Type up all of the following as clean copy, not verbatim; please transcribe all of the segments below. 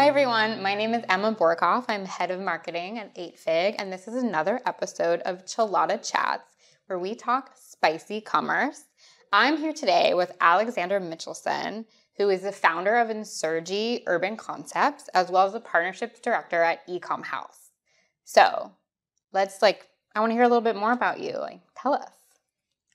Hi everyone, my name is Emma Borkoff. I'm head of marketing at 8Fig, and this is another episode of Chilada Chats, where we talk spicy commerce. I'm here today with Alexandra Mitchelson, who is the founder of Insurgi Urban Concepts, as well as the partnerships director at Ecom House. So I want to hear a little bit more about you. Tell us.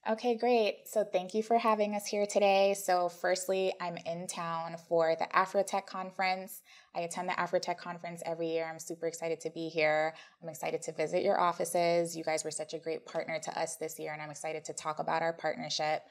Okay, great. So thank you for having us here today. So firstly, I'm in town for the Afrotech conference. I attend the Afrotech conference every year. I'm super excited to be here. I'm excited to visit your offices. You guys were such a great partner to us this year, and I'm excited to talk about our partnership.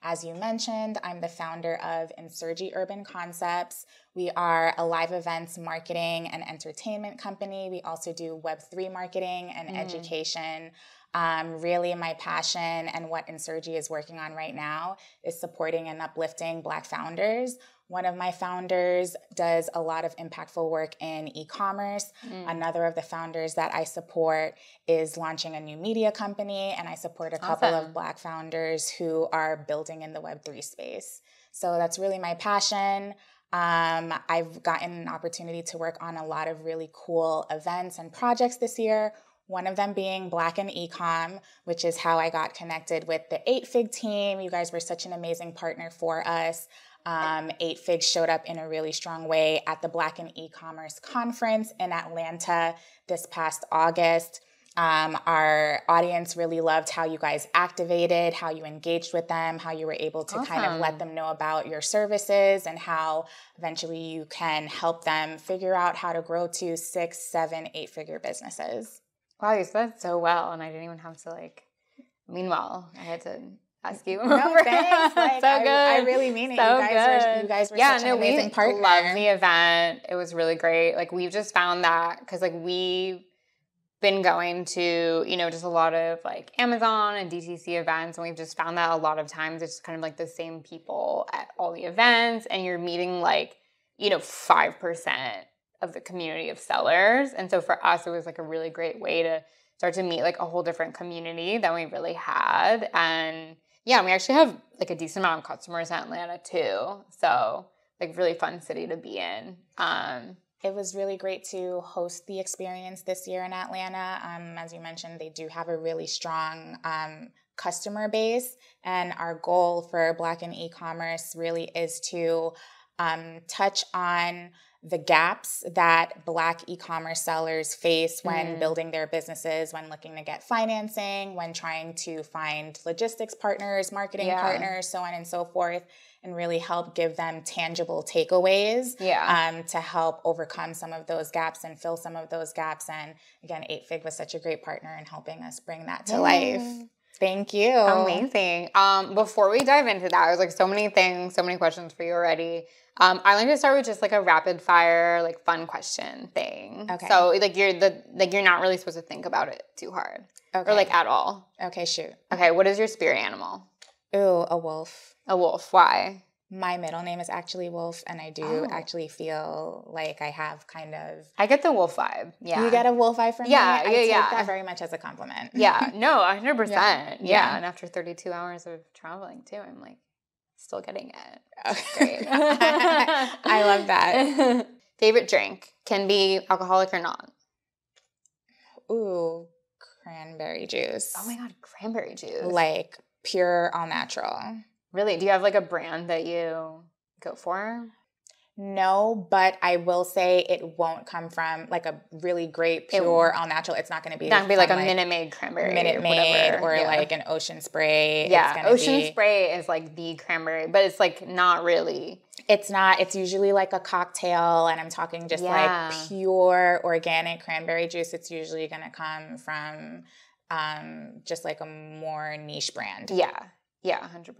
As you mentioned, I'm the founder of Insurgi Urban Concepts. We are a live events marketing and entertainment company. We also do Web3 marketing and education. Really my passion and what Insurgi is working on right now is supporting and uplifting Black founders. One of my founders does a lot of impactful work in e-commerce. Another of the founders that I support is launching a new media company, and I support a couple of Black founders who are building in the Web3 space. So that's really my passion. I've gotten an opportunity to work on a lot of really cool events and projects this year. One of them being Black in Ecom, which is how I got connected with the 8Fig team. You guys were such an amazing partner for us. 8Fig showed up in a really strong way at the Black in E-commerce conference in Atlanta this past August. Our audience really loved how you guys activated, how you engaged with them, how you were able to kind of let them know about your services and how eventually you can help them figure out how to grow to 6, 7, 8-figure businesses. Wow, you said that so well, and I didn't even have to meanwhile, I had to ask you. No, thanks. So good. I really mean it. So You guys were such an amazing partner. We loved the event. It was really great. We've just found that because we've been going to, just a lot of Amazon and DTC events, and we've just found that a lot of times it's kind of the same people at all the events, and you're meeting 5% of the community of sellers. And so for us, it was a really great way to start to meet a whole different community than we really had. And yeah, we actually have a decent amount of customers in Atlanta too. So really fun city to be in. It was really great to host the experience this year in Atlanta. As you mentioned, they do have a really strong customer base. And our goal for Black in e-commerce really is to touch on the gaps that Black e-commerce sellers face when building their businesses, when looking to get financing, when trying to find logistics partners, marketing partners, so on and so forth, and really help give them tangible takeaways to help overcome some of those gaps and fill some of those gaps. And again, 8Fig was such a great partner in helping us bring that to life. Thank you. Amazing. Before we dive into that, there's so many things, so many questions for you already. I like to start with just a rapid fire, fun question thing. Okay. So you're not really supposed to think about it too hard. Okay. Or at all. Okay, shoot. Okay, what is your spirit animal? Ooh, a wolf. A wolf. Why? My middle name is actually Wolf, and I do actually feel like I have kind of... I get the wolf vibe, yeah. You get a wolf vibe from me? I take that very much as a compliment. Yeah, no, 100%. Yeah, and after 32 hours of traveling, too, I'm still getting it. Okay. Great. I love that. Favorite drink? Can be alcoholic or not. Ooh, cranberry juice. Oh my God, cranberry juice. Pure, all natural. Really? Do you have a brand that you go for? No, but I will say it won't come from a really great pure all natural. It's not going to be. It's not going to be a Minute Maid cranberry. Minute Maid or an Ocean Spray. Yeah, Ocean Spray is the cranberry, but it's not really. It's not. It's usually a cocktail, and I'm talking just pure organic cranberry juice. It's usually going to come from just a more niche brand. Yeah, 100%.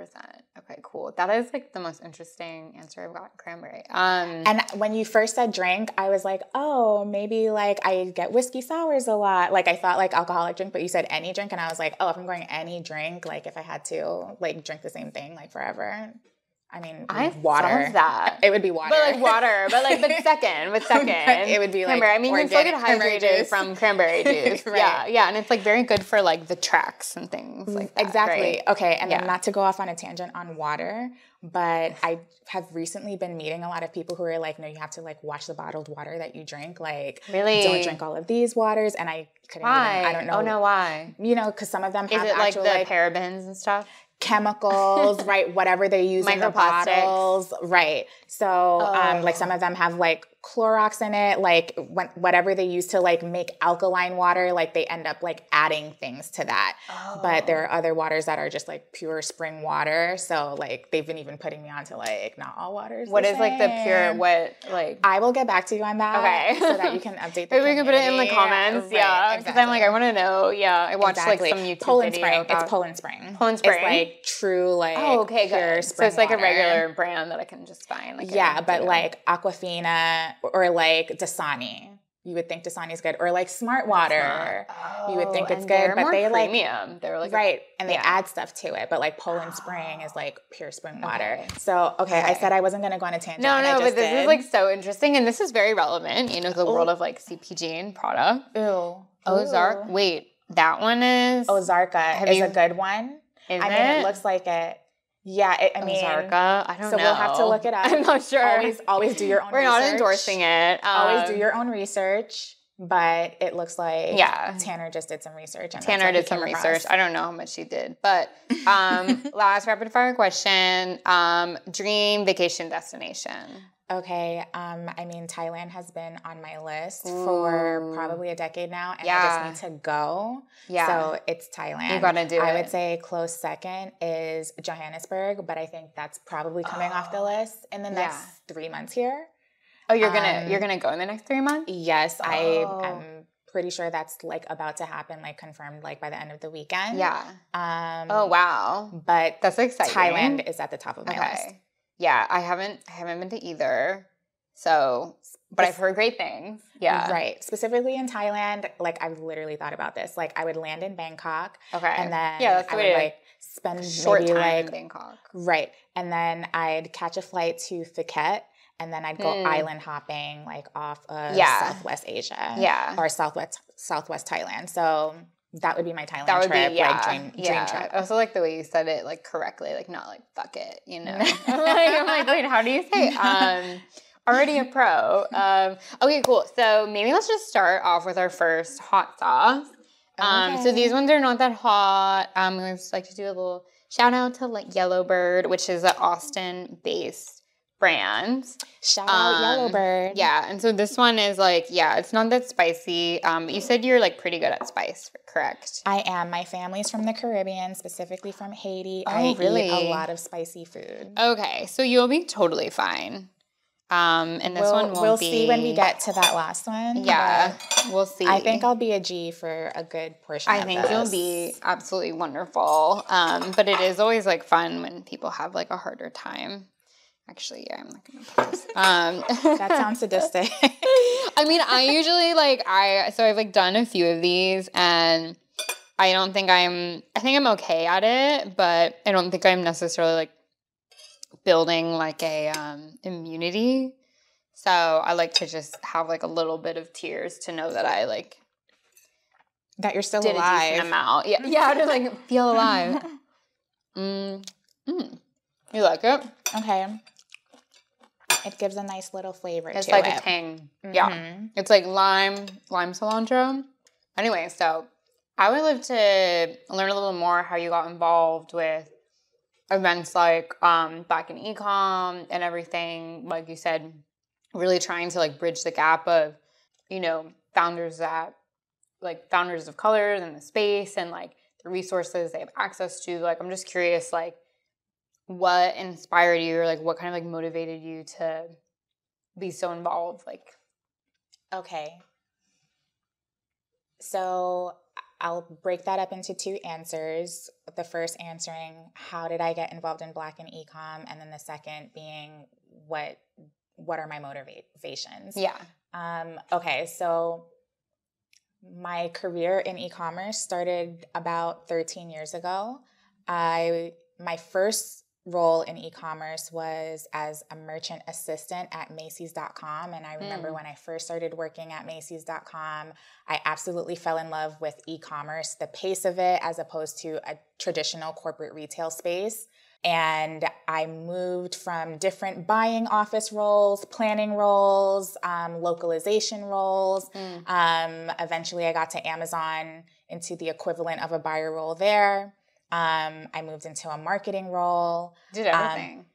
Okay, cool. That is the most interesting answer I've gotten, cranberry. And when you first said drink, I was oh, maybe I get whiskey sours a lot. I thought alcoholic drink, but you said any drink, and I was oh, if I'm going any drink, if I had to drink the same thing forever, I mean, I water. thought of that. It would be water. But like water. But second. It would be like cranberry. I mean, you still get cranberry hydrated juice. from cranberry juice. Right. Yeah. And it's like very good for like the tracks and things like that. Exactly. Right? Okay. And then not to go off on a tangent on water, but I have recently been meeting a lot of people who are like, no, you have to like watch the bottled water that you drink. Like, really? Don't drink all of these waters. And I couldn't even, I don't know. Oh, no, why? You know, because some of them have Is it actual like the parabens and stuff? Chemicals, right? Whatever they use in the bottles, right? So, like some of them have like Clorox in it, like whatever they use to like make alkaline water, like they end up like adding things to that. But there are other waters that are just like pure spring water. So like they've been even putting me on to like not all waters. What is like the pure I will get back to you on that. Okay. So that you can update the Maybe we can put it in the comments. Right, yeah. Because I'm like, I want to know. Yeah. I watched like some YouTube Poland video. Spring. It's Poland Spring. Poland Spring. It's like true like okay, pure good. spring So it's like water. a regular brand that I can just find. Like but like Aquafina or like Dasani. You would think Dasani is good. Or like Smart Water. You would think it's good. But they like premium. They're like and they add stuff to it. But like Poland Spring is like pure spring water. So I said I wasn't gonna go on a tangent. No, but this is like so interesting and this is very relevant, you know, the world of like CPG and product. Ozark. Wait, that one is Ozarka is a good one. Is I mean, it looks like it. Yeah, I mean, Ozarka. I don't know. So we'll have to look it up. I'm not sure. Always do your own research. We're not endorsing it. Always do your own research. But it looks like Tanner just did some research. And Tanner did some research. I don't know how much he did. But last rapid fire question. Dream vacation destination. Okay. I mean, Thailand has been on my list for probably a decade now. And I just need to go. Yeah. So it's Thailand. You gotta do it. I would say close second is Johannesburg. But I think that's probably coming off the list in the next 3 months here. Oh, you're gonna go in the next 3 months? Yes, I am pretty sure that's like about to happen, like confirmed, like by the end of the weekend. Yeah. Oh wow! But that's exciting. Thailand is at the top of my list. Yeah, I haven't been to either. So, but I've heard great things. Yeah. Right. Specifically in Thailand, like I've literally thought about this. Like I would land in Bangkok. Okay. And then that's the I way would to like spend short maybe time like in Bangkok. Right. And then I'd catch a flight to Phuket. And then I'd go island hopping like off of Southwest Asia. Yeah. Or Southwest Thailand. So that would be my Thailand trip. Like dream trip. I also like the way you said it like correctly, like not like fuck it, you know. I'm like, wait, how do you say already a pro. Okay, cool. So maybe let's just start off with our first hot sauce. So these ones are not that hot. We just like to do a little shout out to like Yellowbird, which is an Austin-based brand. Shout out Yellowbird. Yeah, and so this one is like, it's not that spicy. You said you're like pretty good at spice, correct? I am. My family's from the Caribbean, specifically from Haiti. I eat a lot of spicy food. Okay, so you'll be totally fine. And this one we'll see when we get to that last one. Yeah, we'll see. I think I'll be a G for a good portion of this. I think you'll be absolutely wonderful. But it is always like fun when people have like a harder time. Actually, I'm not going to put this. That sounds sadistic. I mean, I usually so I've like done a few of these and I think I'm okay at it, but I don't think I'm necessarily like building like a immunity. So I like to just have like a little bit of tears to know that I like that you're still did alive. A decent amount. Yeah, to like feel alive. You like it? Okay. It gives a nice little flavor to it. It's like a tang. Mm-hmm. Yeah. It's like lime cilantro. Anyway, so I would love to learn a little more how you got involved with events like Black in Ecom and everything. Like you said, really trying to like bridge the gap of, you know, founders of color in the space and like the resources they have access to. Like, I'm just curious, like, what inspired you or like what kind of like motivated you to be so involved? Like, okay. So I'll break that up into two answers. The first answering, how did I get involved in Black in Ecom? And then the second being, what are my motivations? Yeah. Okay, so my career in e-commerce started about 13 years ago. My first role in e-commerce was as a merchant assistant at Macy's.com. And I remember when I first started working at Macy's.com, I absolutely fell in love with e-commerce, the pace of it as opposed to a traditional corporate retail space. And I moved from different buying office roles, planning roles, localization roles. Eventually I got to Amazon into the equivalent of a buyer role there. I moved into a marketing role. Did everything.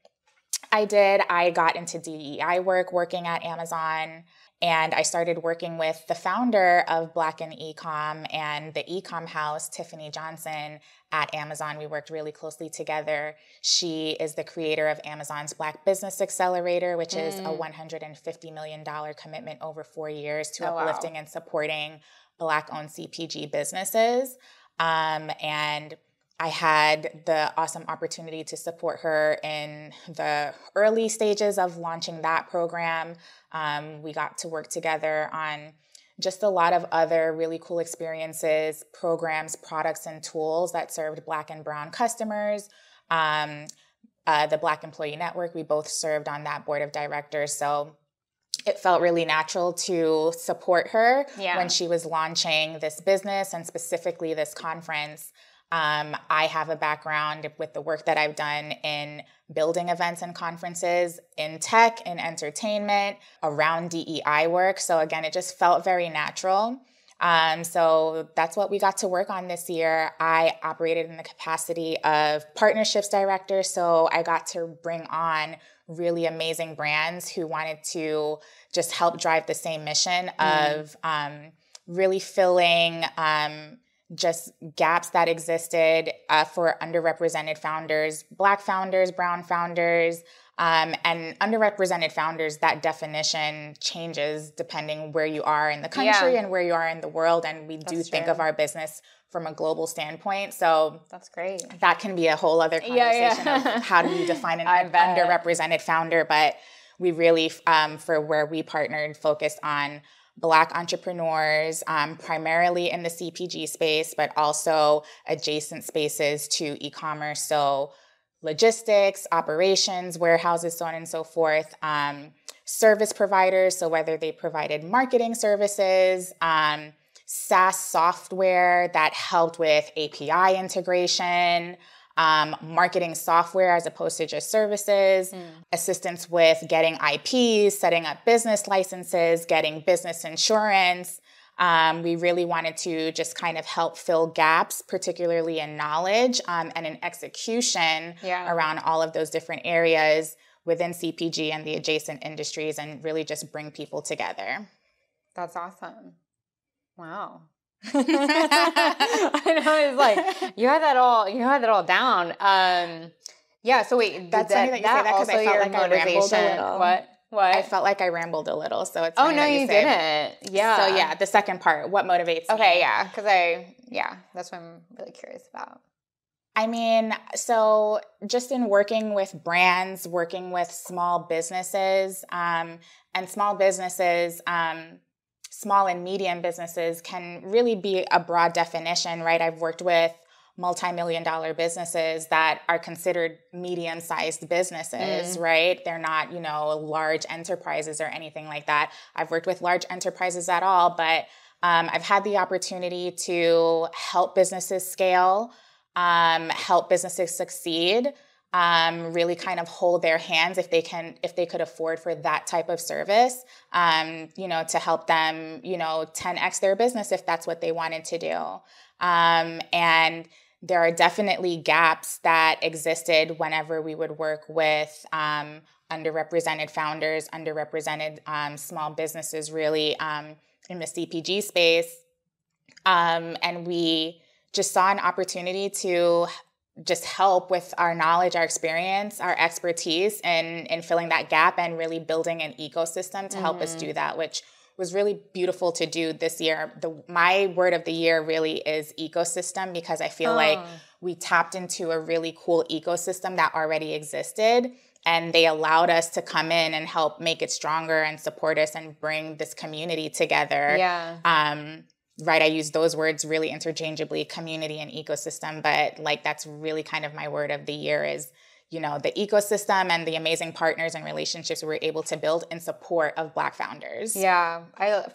I did. I got into DEI working at Amazon, and I started working with the founder of Black and Ecom and the Ecom house, Tiffany Johnson, at Amazon. We worked really closely together. She is the creator of Amazon's Black Business Accelerator, which is a $150 million commitment over 4 years to uplifting and supporting Black-owned CPG businesses. And I had the awesome opportunity to support her in the early stages of launching that program. We got to work together on just a lot of other really cool experiences, programs, products, and tools that served Black and Brown customers. The Black Employee Network, we both served on that board of directors. So it felt really natural to support her when she was launching this business and specifically this conference. I have a background with the work that I've done in building events and conferences, in tech, in entertainment, around DEI work. So again, it just felt very natural. So that's what we got to work on this year. I operated in the capacity of partnerships director. So I got to bring on really amazing brands who wanted to just help drive the same mission of really filling just gaps that existed for underrepresented founders, Black founders, Brown founders, and underrepresented founders. That definition changes depending where you are in the country and where you are in the world. And we do think of our business from a global standpoint. So that's great. That can be a whole other conversation of how do you define an underrepresented founder. But we really, for where we partnered, focused on Black entrepreneurs, primarily in the CPG space, but also adjacent spaces to e-commerce. So logistics, operations, warehouses, so on and so forth. Service providers, so whether they provided marketing services, SaaS software that helped with API integration, marketing software as opposed to just services, assistance with getting IPs, setting up business licenses, getting business insurance. We really wanted to just kind of help fill gaps, particularly in knowledge and in execution around all of those different areas within CPG and the adjacent industries, and really just bring people together. That's awesome. Wow. I know, it's like you had that all down. Yeah, so wait, that's funny that you say that because I felt like I rambled a little. What? I felt like I rambled a little, so it's funny no, that you didn't. Yeah. So yeah, the second part, what motivates me? Okay, yeah, because that's what I'm really curious about. I mean, so just in working with brands, working with small businesses, and small businesses, small and medium businesses can really be a broad definition, right? I've worked with multi-million-dollar businesses that are considered medium-sized businesses, right? They're not, large enterprises or anything like that. I've worked with large enterprises at all, but I've had the opportunity to help businesses scale, help businesses succeed, really kind of hold their hands if they could afford for that type of service, to help them, 10x their business if that's what they wanted to do. And there are definitely gaps that existed whenever we would work with underrepresented founders, underrepresented small businesses, really in the CPG space. And we just saw an opportunity to just help with our knowledge, our experience, our expertise in filling that gap and really building an ecosystem to help us do that, which was really beautiful to do this year. My word of the year really is ecosystem, because I feel like we tapped into a really cool ecosystem that already existed, and they allowed us to come in and help make it stronger and support us and bring this community together. Yeah. Right, I use those words really interchangeably, community and ecosystem, but like that's really kind of my word of the year is, the ecosystem and the amazing partners and relationships we were able to build in support of Black founders. Yeah.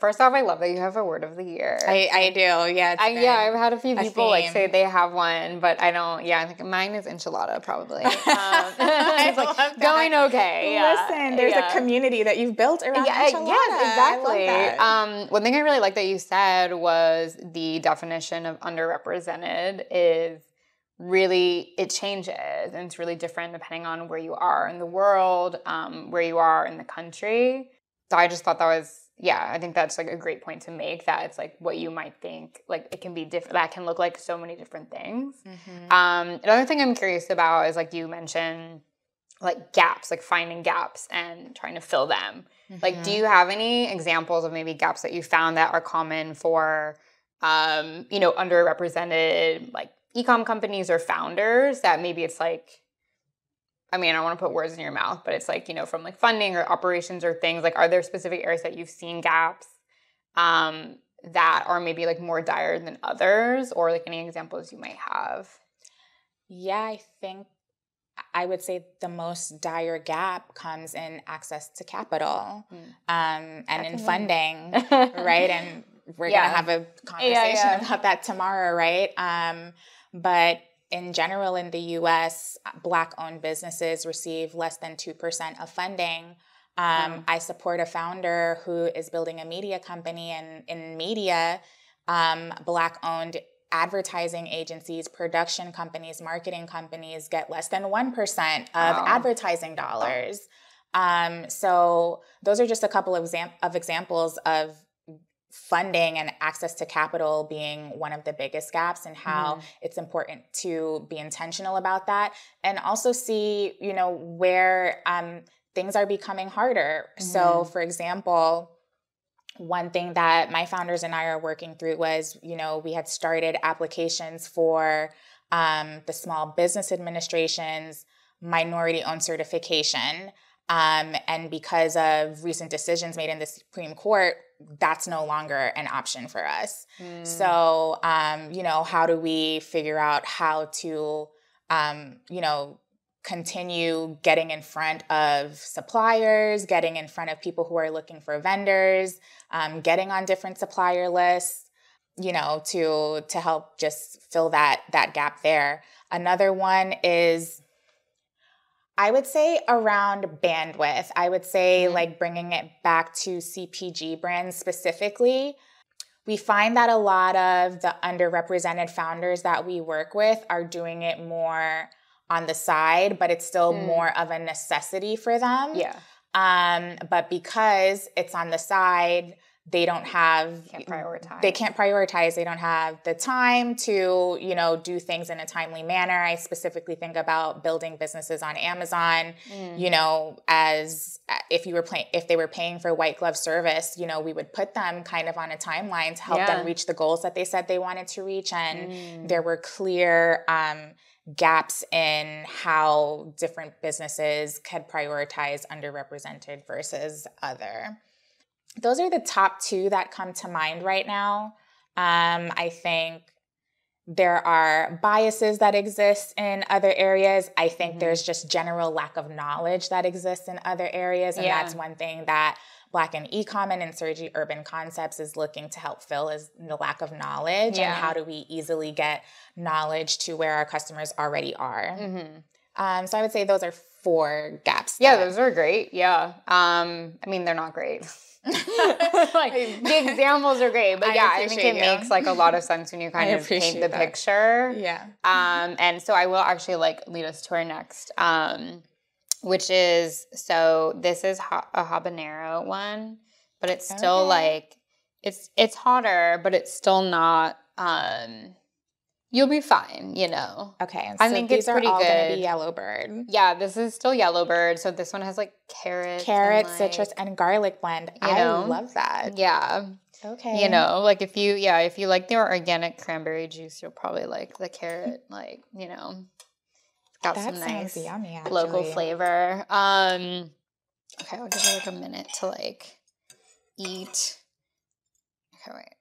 First off, I love that you have a word of the year. I do. Yeah. I've had a few people say they have one, but I don't. Yeah, I think mine is enchilada probably. It's like going okay. Yeah. Listen, there's a community that you've built around enchilada. Yes, exactly. I love that. One thing I really like that you said was the definition of underrepresented is really, it changes, and it's really different depending on where you are in the world, where you are in the country. So I just thought that was, I think that's like a great point to make, that it's like what you might think, like it can be different, that can look like so many different things. Another thing I'm curious about is like you mentioned like gaps, like finding gaps and trying to fill them. Like, do you have any examples of maybe gaps that you found that are common for, underrepresented like e-com companies or founders, that maybe it's like, I mean, I don't want to put words in your mouth, but it's like, from like funding or operations or things, like, are there specific areas that you've seen gaps that are maybe like more dire than others, or like any examples you might have? Yeah, I think I would say the most dire gap comes in access to capital and in funding, right? And we're going to have a conversation about that tomorrow, right? But in general, in the U.S., Black-owned businesses receive less than 2% of funding. I support a founder who is building a media company, and in media, Black-owned advertising agencies, production companies, marketing companies get less than 1% of advertising dollars. So those are just a couple of examples of funding and access to capital being one of the biggest gaps, and how it's important to be intentional about that, and also see, where things are becoming harder. So, for example, one thing that my founders and I are working through was, we had started applications for the Small Business Administration's minority-owned certification. And because of recent decisions made in the Supreme Court, that's no longer an option for us. So, how do we figure out how to, continue getting in front of suppliers, getting in front of people who are looking for vendors, getting on different supplier lists, to help just fill that gap there. Another one is, I would say, around bandwidth. I would say like bringing it back to CPG brands specifically. We find that a lot of the underrepresented founders that we work with are doing it more on the side, but it's still more of a necessity for them. Yeah. But because it's on the side, they don't have, they can't prioritize. They don't have the time to, do things in a timely manner. I specifically think about building businesses on Amazon, as if they were paying for white glove service, we would put them kind of on a timeline to help them reach the goals that they said they wanted to reach. And there were clear, gaps in how different businesses could prioritize underrepresented versus other. Those are the top two that come to mind right now. I think there are biases that exist in other areas. I think there's just general lack of knowledge that exists in other areas. And that's one thing that Black and E-com and Insurgent Urban Concepts is looking to help fill, is the lack of knowledge. And how do we easily get knowledge to where our customers already are. So I would say those are 4 gaps. Yeah, those are great. Yeah. I mean, they're not great. Like, the examples are great, but I think it makes like a lot of sense when you kind of paint the picture. Yeah. And so I will actually like lead us to our next, which is, so this is a habanero one, but it's still like, it's hotter, but it's still not, you'll be fine, Okay. So I think these it's are pretty all good. going to be Yellowbird. Yeah, this is still Yellowbird. So this one has like carrots, and, like, citrus, like, and garlic blend. I love that. Yeah. Okay. Like if you like the organic cranberry juice, you'll probably like the carrot, like, it's got some nice yummy, local flavor. Okay, I'll give it like a minute to like eat. Okay, wait.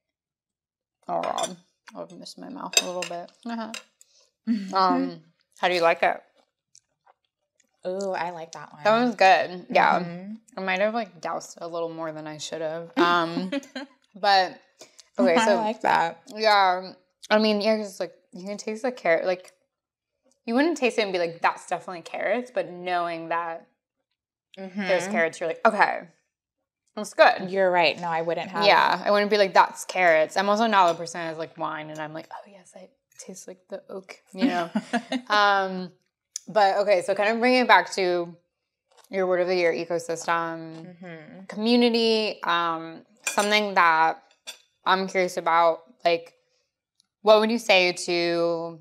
Oh, Rob. I've missed my mouth a little bit. How do you like it? Ooh, I like that one. That one's good. Yeah. Mm-hmm. I might have like doused it a little more than I should have. But okay, I so like that. yeah, I mean, yeah, because like you can taste the carrot. Like you wouldn't taste it and be like, that's definitely carrots, but knowing that there's carrots, you're like, okay, that's good. You're right. No, I wouldn't have. Yeah, I wouldn't be like, that's carrots. I'm also not a person that has like wine, and I'm like, oh yes, I taste like the oak, you know. But okay, so kind of bringing it back to your word of the year, ecosystem, community, something that I'm curious about, like, what would you say to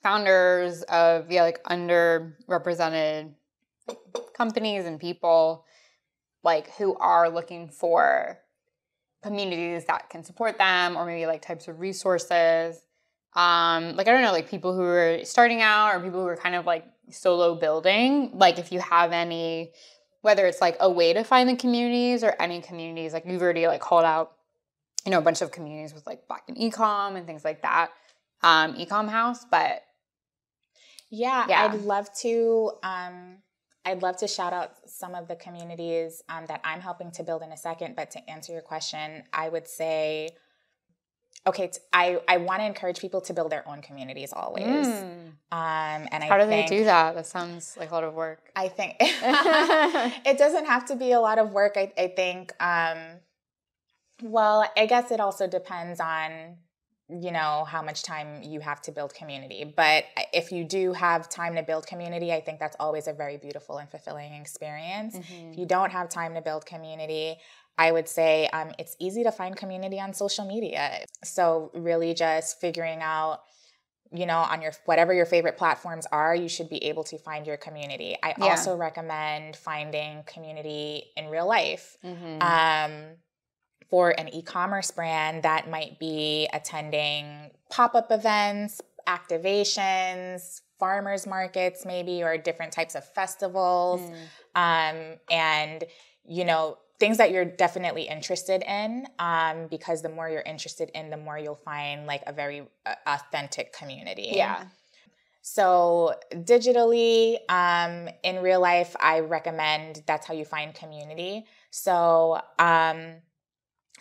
founders of like underrepresented companies and people like who are looking for communities that can support them, or maybe like types of resources? Like, I don't know, like people who are starting out or people who are kind of like solo building, like if you have any, whether it's like a way to find the communities or any communities, like you've already like called out, you know, a bunch of communities with like Black and Ecom and things like that, Ecom House, but yeah, I'd love to shout out some of the communities that I'm helping to build in a second. But to answer your question, I would say, okay, I want to encourage people to build their own communities always. And how do they do that? That sounds like a lot of work. I think it doesn't have to be a lot of work. I think, well, I guess it also depends on, you know, how much time you have to build community. But if you do have time to build community, I think that's always a very beautiful and fulfilling experience. If you don't have time to build community, I would say it's easy to find community on social media. So really just figuring out, you know, on your whatever your favorite platforms are, you should be able to find your community. I also recommend finding community in real life. For an e-commerce brand, that might be attending pop-up events, activations, farmers markets maybe, or different types of festivals, and, you know, things that you're definitely interested in, because the more you're interested in, the more you'll find like a very authentic community. Yeah. So digitally, in real life, I recommend that's how you find community. So,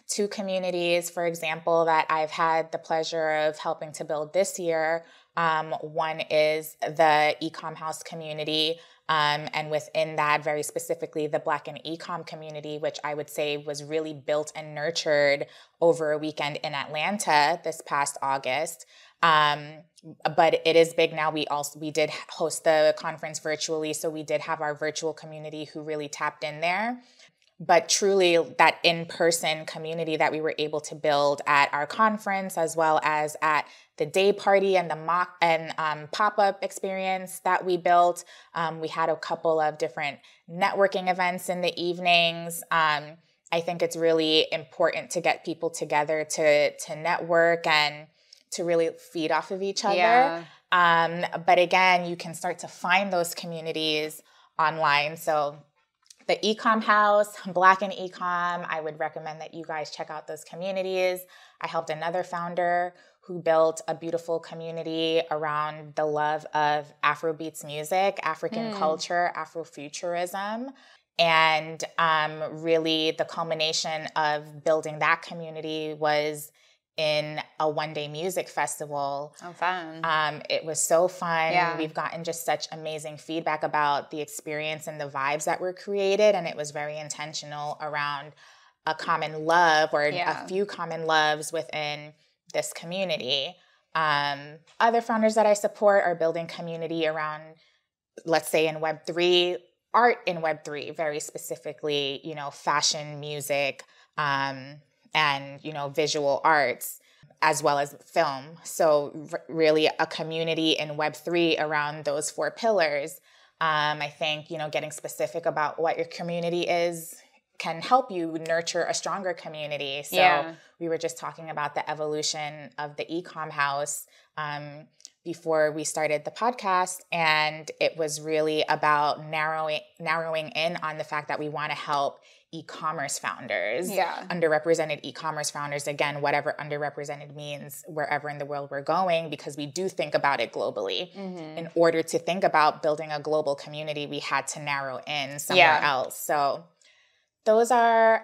two communities, for example, that I've had the pleasure of helping to build this year. One is the Ecom House community, and within that, very specifically, the Black and Ecom community, which I would say was really built and nurtured over a weekend in Atlanta this past August. But it is big now. We did host the conference virtually, so we did have our virtual community who really tapped in there. But truly, that in-person community that we were able to build at our conference, as well as at the day party and the mock and pop-up experience that we built. We had a couple of different networking events in the evenings. I think it's really important to get people together to network and to really feed off of each other. Yeah. But again, you can start to find those communities online. So the Ecom House, Black and Ecom, I would recommend that you guys check out those communities. I helped another founder who built a beautiful community around the love of Afrobeats music, African culture, Afrofuturism. And really the culmination of building that community was in a one-day music festival. Oh, fun. It was so fun. Yeah. We've gotten just such amazing feedback about the experience and the vibes that were created, and it was very intentional around a common love or a few common loves within this community. Other founders that I support are building community around, let's say in Web3, art in Web3, very specifically, you know, fashion, music, and, you know, visual arts, as well as film. So really a community in Web3 around those four pillars. I think, you know, getting specific about what your community is can help you nurture a stronger community. So we were just talking about the evolution of the Ecom House, before we started the podcast, and it was really about narrowing in on the fact that we want to help e-commerce founders, underrepresented e-commerce founders, again, whatever underrepresented means wherever in the world we're going, because we do think about it globally. In order to think about building a global community, we had to narrow in somewhere else. So those are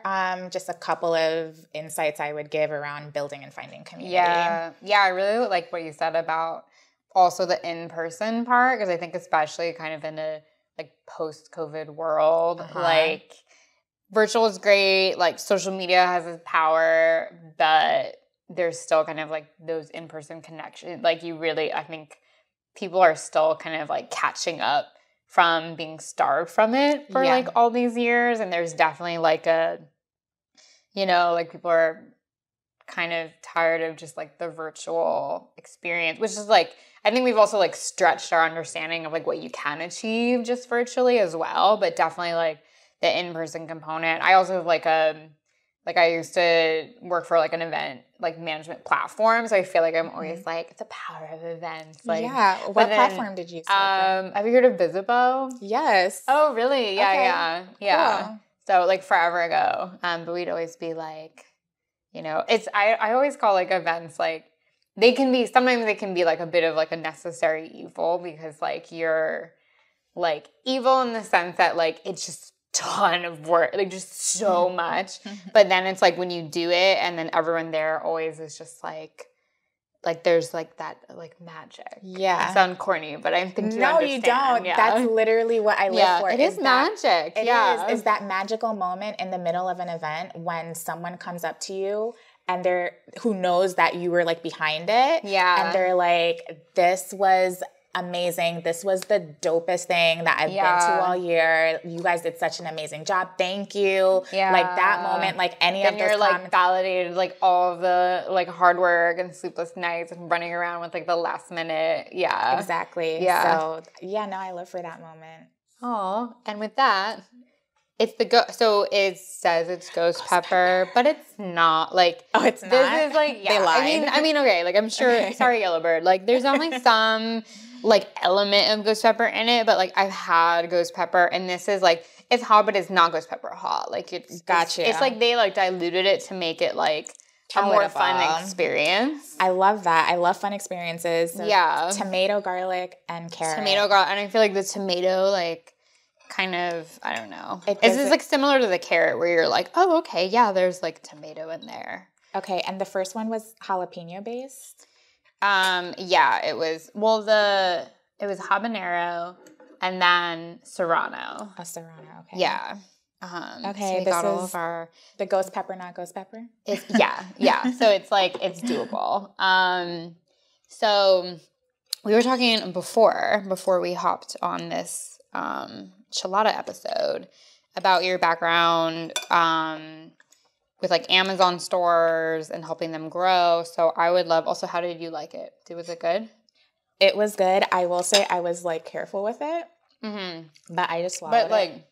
just a couple of insights I would give around building and finding community. Yeah, I really like what you said about also the in-person part, because I think especially kind of in a like post-COVID world, like virtual is great, like social media has its power, but there's still kind of like those in-person connections. Like you really, I think people are still kind of like catching up from being starved from it for like all these years. And there's definitely like a, you know, like people are kind of tired of just like the virtual experience, which is like, I think we've also like stretched our understanding of like what you can achieve just virtually as well, but definitely like the in-person component. I also have like I used to work for like an event like management platform, so I feel like I'm always like the power of events. Like, what platform did you use? Have you heard of Visibo? Yes. Oh, really? Yeah. Cool. So like forever ago, but we'd always be like, you know, it's I always call like events like sometimes they can be like a bit of like a necessary evil, because like you're like evil in the sense that like it's just ton of work, like just so much. But then it's like when you do it and then everyone there always is just like there's like that like magic. Yeah. I sound corny, but I think no, you don't. Yeah. That's literally what I live for. It is magic. It is that magical moment in the middle of an event when someone comes up to you and who knows that you were like behind it. Yeah. And they're like, this was amazing. This was the dopest thing that I've been to all year. You guys did such an amazing job. Thank you. Yeah. Like that moment, like any of those comments. Like validated like all the like hard work and sleepless nights and running around with like the last minute. Yeah. Exactly. Yeah. So no, I live for that moment. Oh, and with that, it's so it says it's ghost pepper, but it's not. Like, oh, it's not. This is like They lied. I mean, okay. Like I'm sure. Sorry, Yellowbird. Like there's only some like element of ghost pepper in it, but like I've had ghost pepper, and this is like it's hot, but it's not ghost pepper hot. Like it's like they like diluted it to make it like a more fun experience. I love that. I love fun experiences. So tomato, garlic, and carrot. Tomato, garlic, and I feel like the tomato like kind of, I don't know. It's just like similar to the carrot where you're like, oh, okay, yeah, there's like tomato in there. Okay, and the first one was jalapeno based? It was, it was habanero and then serrano. A serrano, okay. Yeah. Okay, so this is the ghost pepper, not ghost pepper? Yeah. So it's like, it's doable. So we were talking before we hopped on this Chilada episode about your background with like Amazon stores and helping them grow. So I would love also, how did you like it? Was it good? It was good. I will say I was like careful with it, but I just swallowed it.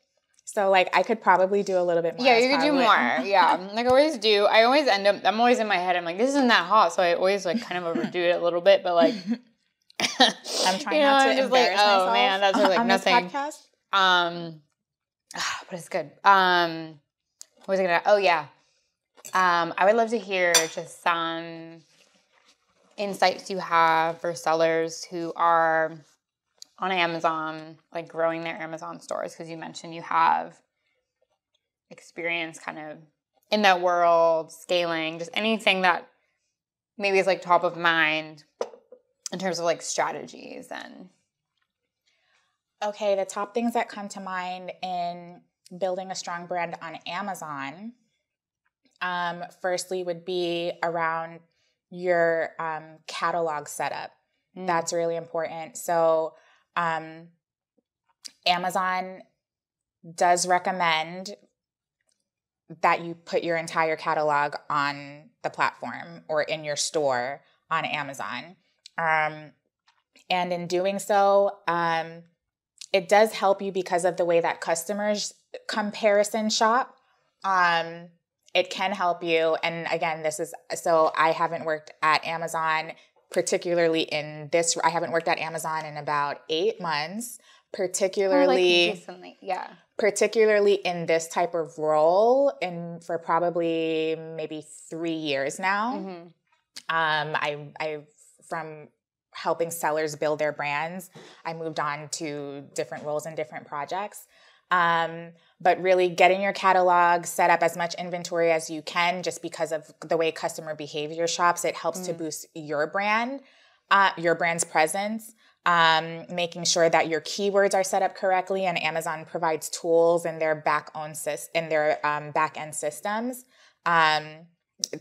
So like I could probably do a little bit more. Yeah, you could do more. Yeah, like I always do. I always I'm always in my head. I'm like, this isn't that hot, so I always like kind of overdo it a little bit, but like. I'm trying not to embarrass myself. Oh man, that's like on nothing. This podcast. But it's good. What was I gonna? Oh yeah. I would love to hear just some insights you have for sellers who are on Amazon, like growing their Amazon stores, because you mentioned you have experience kind of in that world, scaling, just anything that maybe is like top of mind in terms of like strategies and. Okay, the top things that come to mind in building a strong brand on Amazon, firstly would be around your catalog setup. That's really important. So Amazon does recommend that you put your entire catalog on the platform or in your store on Amazon. And in doing so, it does help you because of the way that customers comparison shop. It can help you. And again, so I haven't worked at Amazon. particularly in this, I haven't worked at Amazon in about 8 months, recently, yeah. Particularly in this type of role for probably maybe 3 years now. Mm-hmm. I from helping sellers build their brands, I moved on to different roles and different projects. But really getting your catalog, set up as much inventory as you can, just because of the way customer behavior shops, it helps to boost your brand's presence. Making sure that your keywords are set up correctly, and Amazon provides tools in their back end systems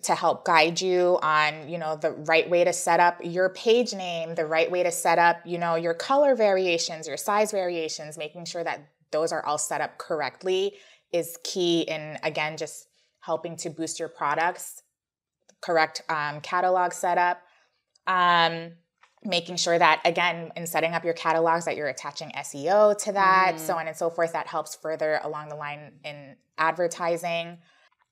to help guide you on, the right way to set up your page name, the right way to set up, your color variations, your size variations, making sure that those are all set up correctly is key in, again, just helping to boost your products, correct catalog setup. Making sure that, again, in setting up your catalogs, that you're attaching SEO to that, so on and so forth. That helps further along the line in advertising.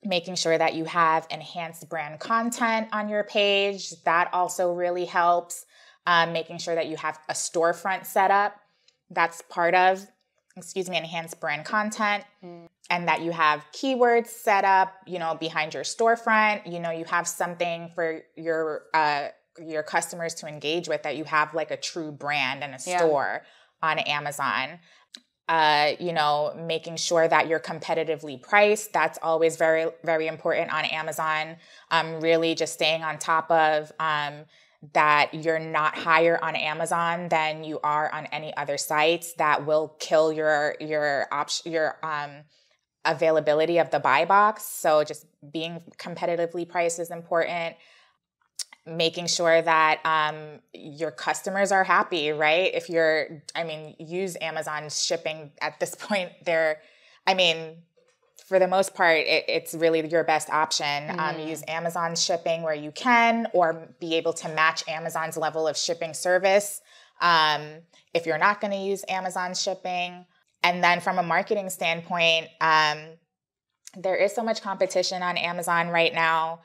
Making sure that you have enhanced brand content on your page. That also really helps. Making sure that you have a storefront set up. That's part of, enhanced brand content. And that you have keywords set up, behind your storefront. You have something for your customers to engage with, that you have like a true brand and a store on Amazon. Making sure that you're competitively priced. That's always very, very important on Amazon. Really just staying on top of that you're not higher on Amazon than you are on any other sites. That will kill your availability of the buy box. So just being competitively priced is important. Making sure that your customers are happy, right? Use Amazon shipping at this point. For the most part, it's really your best option. Use Amazon shipping where you can, or be able to match Amazon's level of shipping service if you're not going to use Amazon shipping. And then from a marketing standpoint, there is so much competition on Amazon right now.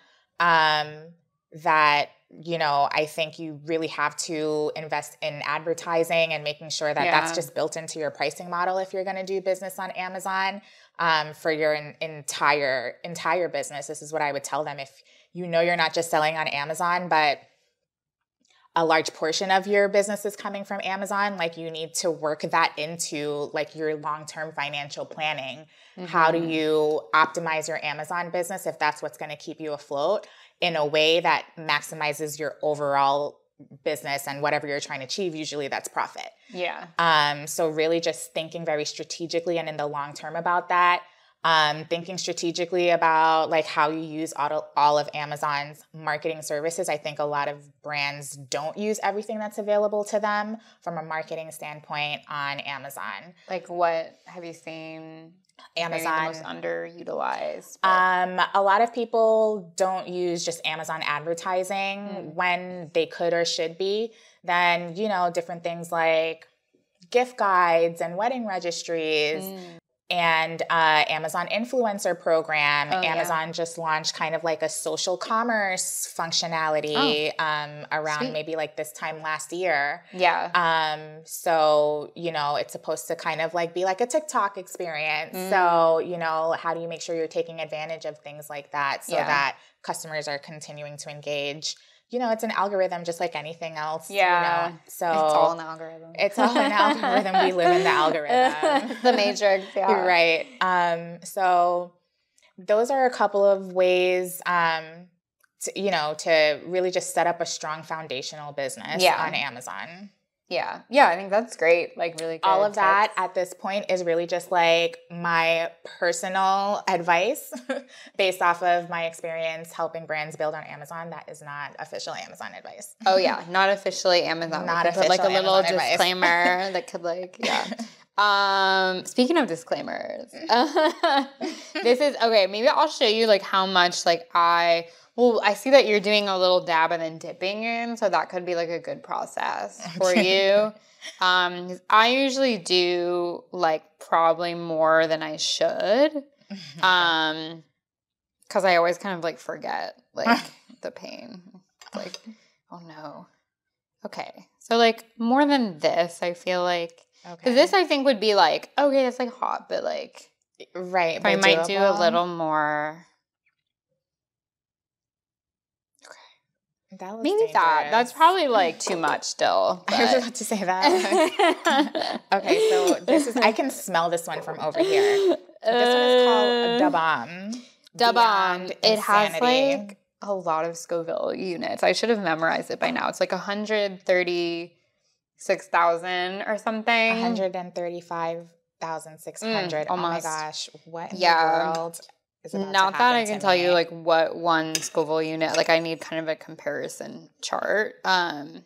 That, I think you really have to invest in advertising and making sure that that's just built into your pricing model if you're going to do business on Amazon for your entire business. This is what I would tell them. If you're not just selling on Amazon, but a large portion of your business is coming from Amazon, like you need to work that into like your long-term financial planning. How do you optimize your Amazon business if that's what's going to keep you afloat in a way that maximizes your overall business and whatever you're trying to achieve? Usually that's profit. Yeah. So really just thinking very strategically and in the long term about that. Thinking strategically about like how you use all of Amazon's marketing services. I think a lot of brands don't use everything that's available to them from a marketing standpoint on Amazon. Like what have you seen Amazon the most underutilized? A lot of people don't use just Amazon advertising when they could or should be. Then, different things like gift guides and wedding registries. And Amazon influencer program. Amazon just launched kind of like a social commerce functionality around maybe like this time last year. Yeah. So, it's supposed to kind of like be like a TikTok experience. So, how do you make sure you're taking advantage of things like that so that customers are continuing to engage? It's an algorithm just like anything else. Yeah. So it's all an algorithm. It's all an algorithm. We live in the algorithm. The matrix, yeah. Right. So those are a couple of ways, to really just set up a strong foundational business on Amazon. Yeah. Yeah, I think that's great. Like really good all of that at this point is really just like my personal advice based off of my experience helping brands build on Amazon. That is not official Amazon advice. Oh yeah, not officially Amazon. Not official. Put like a little Amazon disclaimer that could like speaking of disclaimers, this is okay. Maybe I'll show you like how much like I see that you're doing a little dab and then dipping in, so that could be like a good process for you. I usually do like probably more than I should, because I always kind of like forget like the pain. Like, oh no. Okay. So, like, more than this, I feel like. Okay. Because this, I think, would be like, okay, it's like hot, but like. Right. I might do a little more. That looks Maybe dangerous. that's probably like too much still. I was about to say that. Okay, so this is, I can smell this one from over here. So this one is called Da Bomb. Da Bomb. It has like a lot of Scoville units. I should have memorized it by now. It's like 136,000 or something. 135,600. Oh my gosh. What in the world? Not that I can tell you like what one Scoville unit, like I need kind of a comparison chart. But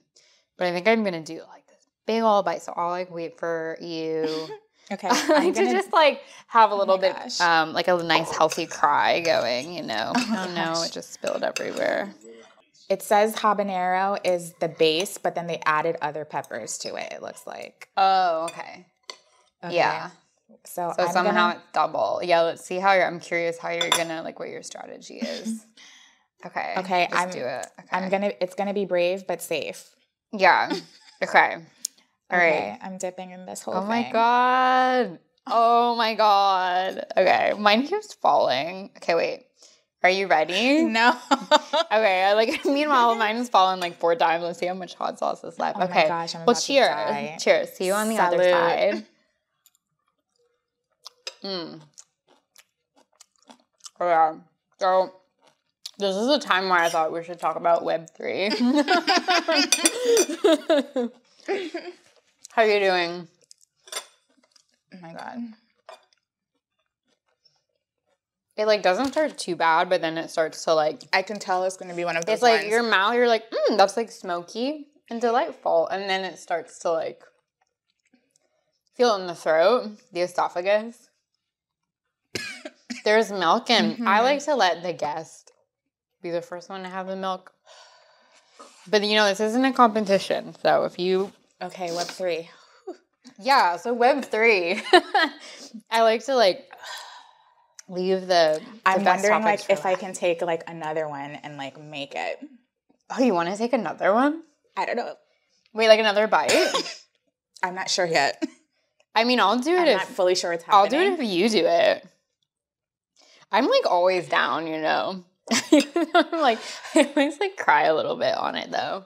I think I'm gonna do like this big old bite. So I'll like wait for you. Okay. To just like have a little bit like a nice healthy cry going, you know. Oh no, it just spilled everywhere. It says habanero is the base, but then they added other peppers to it, it looks like. Oh, okay. Yeah. So somehow it's double. Yeah, let's see how I'm curious how you're gonna like what your strategy is. Okay. Okay, let's do it. Okay. It's gonna be brave but safe. Yeah. Okay. All right. I'm dipping in this whole thing. Oh my god. Oh my god. Okay. Mine keeps falling. Okay, wait. Are you ready? No. Okay. Meanwhile, mine has fallen like 4 times. Let's see how much hot sauce is left. Oh okay. my gosh, I'm about to die. Cheers. See you on the other side. Oh yeah. So this is a time where I thought we should talk about Web3. How are you doing? Oh my god. It like doesn't start too bad, but then it starts to like. I can tell it's going to be one of those. It's like ones. Your mouth. You're like, that's like smoky and delightful, and then it starts to like feel it in the throat, the esophagus. There's milk, and I like to let the guest be the first one to have the milk. But you know, this isn't a competition, so if you okay, Web3. Yeah, so Web3. I like to like leave the I'm wondering like if I can take like another one and like make it. Oh, you want to take another one? I don't know. Wait, like another bite? I'm not sure yet. I mean, I'll do it I'm not fully sure it's happening. I'll do it if you do it. I'm like always down, you know. I'm like I always like cry a little bit on it though.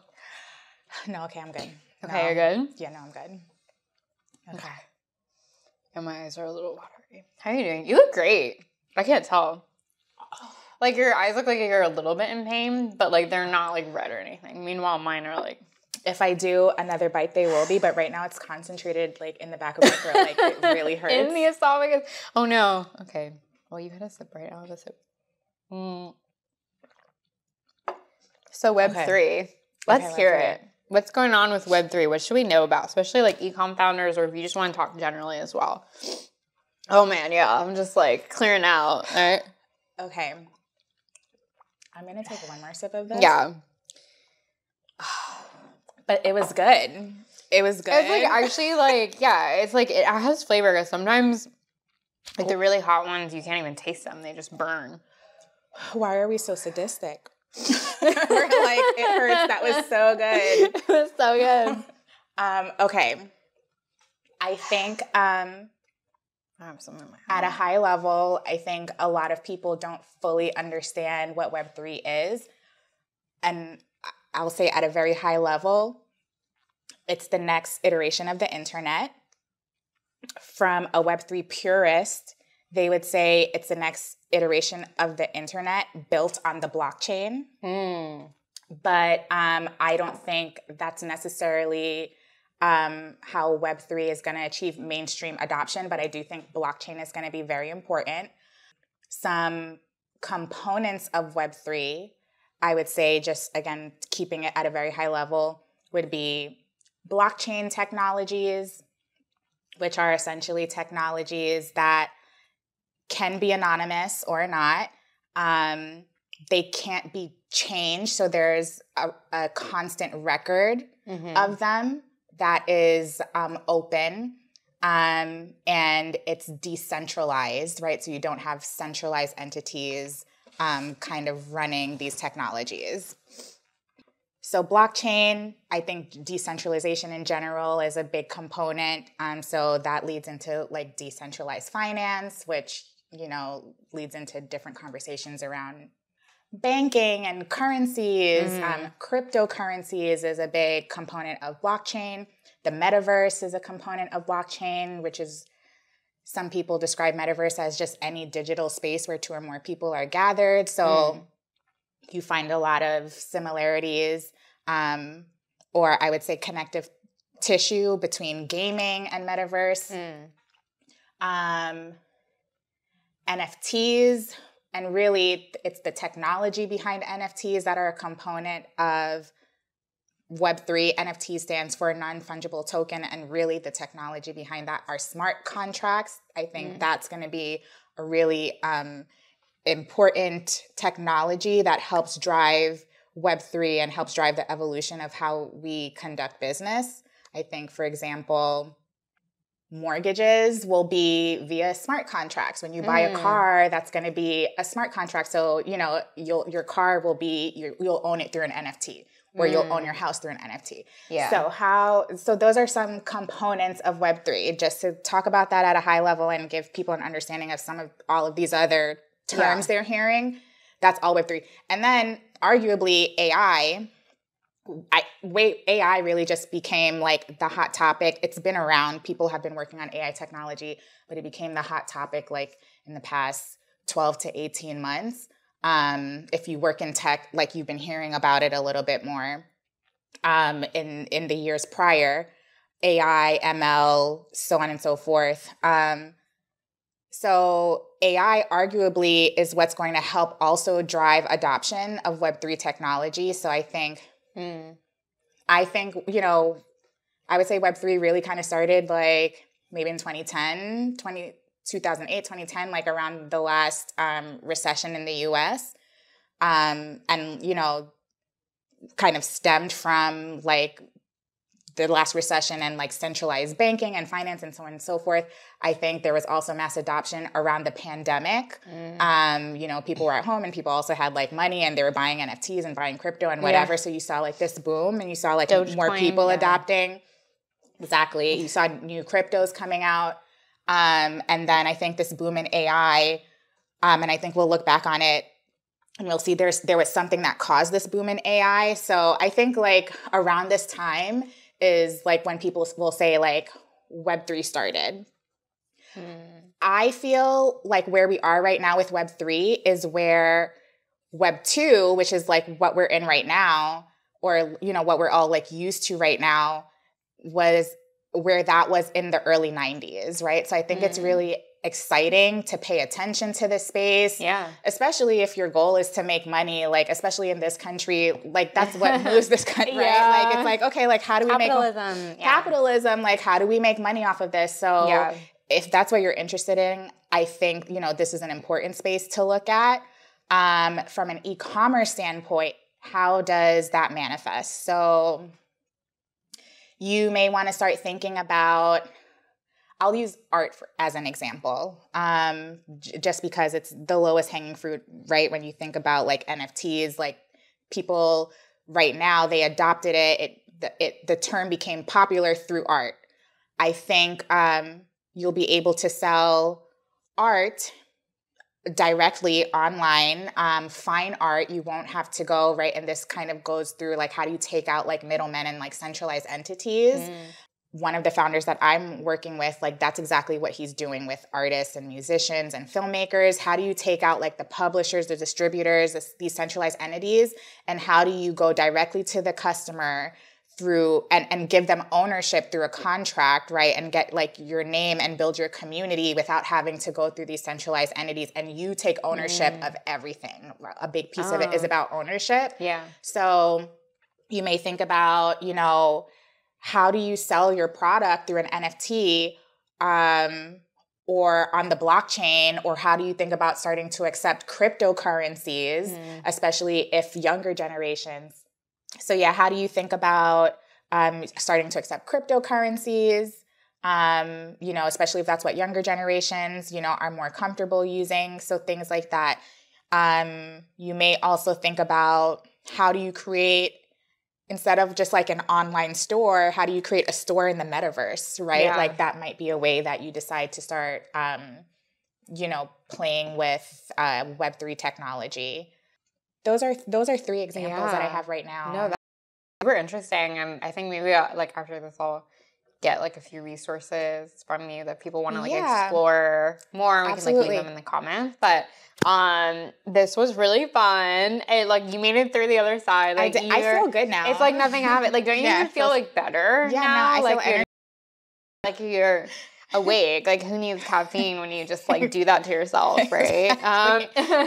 No, okay, I'm good. Okay, no. You're good? Yeah, no, I'm good. Okay. And my eyes are a little watery. How are you doing? You look great. I can't tell. Like your eyes look like you're a little bit in pain, but like they're not like red or anything. Meanwhile, mine are like. If I do another bite, they will be. But right now, it's concentrated like in the back of my throat. Like it really hurts. In the esophagus. Oh no. Okay. Well, you had a sip right now. Have a sip. So Web3. Let's hear it. What's going on with Web3? What should we know about? Especially like e-com founders, or if you just want to talk generally as well. Oh man, yeah. I'm just like clearing out. All right. Okay. I'm gonna take one more sip of this. Yeah. But it was good. It was good. It's like actually like, yeah, it's like it has flavor because sometimes like the really hot ones, you can't even taste them. They just burn. Why are we so sadistic? We're like, it hurts. That was so good. It was so good. Okay. I think I have some in my hand. At a high level, I think a lot of people don't fully understand what Web3 is. And I'll say at a very high level, it's the next iteration of the internet. From a Web3 purist, they would say it's the next iteration of the internet built on the blockchain. But I don't think that's necessarily how Web3 is going to achieve mainstream adoption, but I do think blockchain is going to be very important. Some components of Web3, I would say, just again, keeping it at a very high level, would be blockchain technologies, which are essentially technologies that can be anonymous or not. They can't be changed, so there's a constant record of them that is open, and it's decentralized, right? So you don't have centralized entities kind of running these technologies. So blockchain, I think decentralization in general is a big component. So that leads into like decentralized finance, which, leads into different conversations around banking and currencies. Cryptocurrencies is a big component of blockchain. The metaverse is a component of blockchain, which is, some people describe metaverse as just any digital space where two or more people are gathered. So you find a lot of similarities, or I would say connective tissue between gaming and metaverse. NFTs, and really it's the technology behind NFTs that are a component of Web3. NFT stands for non-fungible token, and really the technology behind that are smart contracts. I think that's going to be a really important technology that helps drive Web3 and helps drive the evolution of how we conduct business. I think, for example, mortgages will be via smart contracts. When you buy a car, that's going to be a smart contract. So, your car will be, you'll own it through an NFT, or you'll own your house through an NFT. Yeah. So those are some components of Web3, just to talk about that at a high level and give people an understanding of some of all of these other terms they're hearing. That's all Web3. And then arguably AI really just became like the hot topic. It's been around. People have been working on AI technology, but it became the hot topic like in the past 12 to 18 months. If you work in tech, like you've been hearing about it a little bit more in the years prior, AI, ML, so on and so forth. So AI arguably is what's going to help also drive adoption of Web3 technology. So I think, I would say Web3 really kind of started like maybe in 2008, 2010, like around the last recession in the US. And, kind of stemmed from like the last recession and like centralized banking and finance and so on and so forth. I think there was also mass adoption around the pandemic. People were at home and people also had like money and they were buying NFTs and buying crypto and whatever. So you saw like this boom and you saw like more people adopting. Exactly. You saw new cryptos coming out. And then I think this boom in AI, and I think we'll look back on it and we'll see there was something that caused this boom in AI. So I think like around this time is like when people will say like Web3 started. I feel like where we are right now with Web3 is where Web2, which is like what we're in right now, or, what we're all like used to right now, was where that was in the early 90s, right? So I think it's really exciting to pay attention to this space. Yeah. Especially if your goal is to make money, like especially in this country, like that's what moves this country, right? Like it's like, okay, like how do we capitalism, like how do we make money off of this? So if that's what you're interested in, I think, this is an important space to look at. From an e-commerce standpoint, how does that manifest? So you may want to start thinking about, I'll use art as an example, just because it's the lowest hanging fruit, right? When you think about like NFTs, like people right now, they adopted it. The term became popular through art. I think you'll be able to sell art directly online, fine art. You won't have to go, right? And this kind of goes through like, how do you take out like middlemen and like centralized entities? One of the founders that I'm working with, like that's exactly what he's doing with artists and musicians and filmmakers. How do you take out like the publishers, the distributors, these centralized entities, and how do you go directly to the customer through and give them ownership through a contract, right? And get like your name and build your community without having to go through these centralized entities, and you take ownership of everything. A big piece of it is about ownership. Yeah. So you may think about, how do you sell your product through an NFT or on the blockchain, or how do you think about starting to accept cryptocurrencies, especially if younger generations. So yeah, how do you think about starting to accept cryptocurrencies, especially if that's what younger generations, are more comfortable using. So things like that. You may also think about how do you create instead of just like an online store, how do you create a store in the metaverse, right? Yeah. Like that might be a way that you decide to start, playing with Web3 technology. Those are 3 examples that I have right now. No, that's super interesting. And I think maybe like after this I'll get like a few resources from you that people want to like explore more, and we can like leave them in the comments. But this was really fun. And like you made it through the other side. Like I feel good now. It's like nothing happened. Like don't you even feel like better now? No, I feel like you're awake. Like who needs caffeine when you just like do that to yourself, right?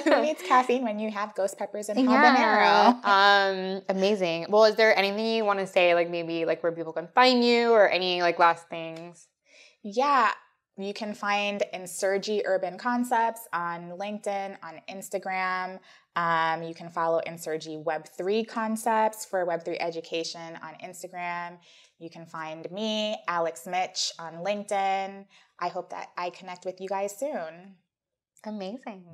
Who needs caffeine when you have ghost peppers and habanero? Amazing. Well, is there anything you want to say, like maybe like where people can find you, or any like last things? Yeah, you can find Insurgy Urban Concepts on LinkedIn, on Instagram. You can follow Insurgy Web3 Concepts for Web3 education on Instagram. You can find me, Alex Mitch, on LinkedIn. I hope that I connect with you guys soon. Amazing.